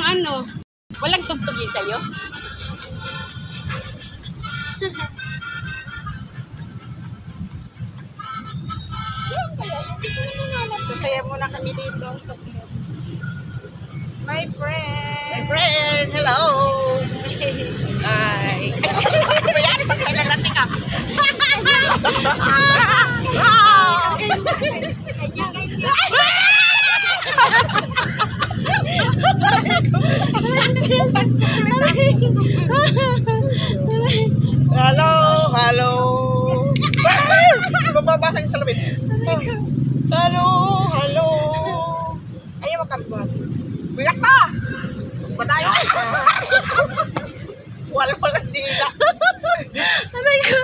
ano. Walang tugtog yun sa'yo? Sasaya muna kami dito sa my friend. My friend, hello. Hi. Nalati ka. Hello, hello. Bababasa yung salamin. Hello, hello. Ayaw makabot. Biyak pa! Batayo! Walang dila. Aray ko.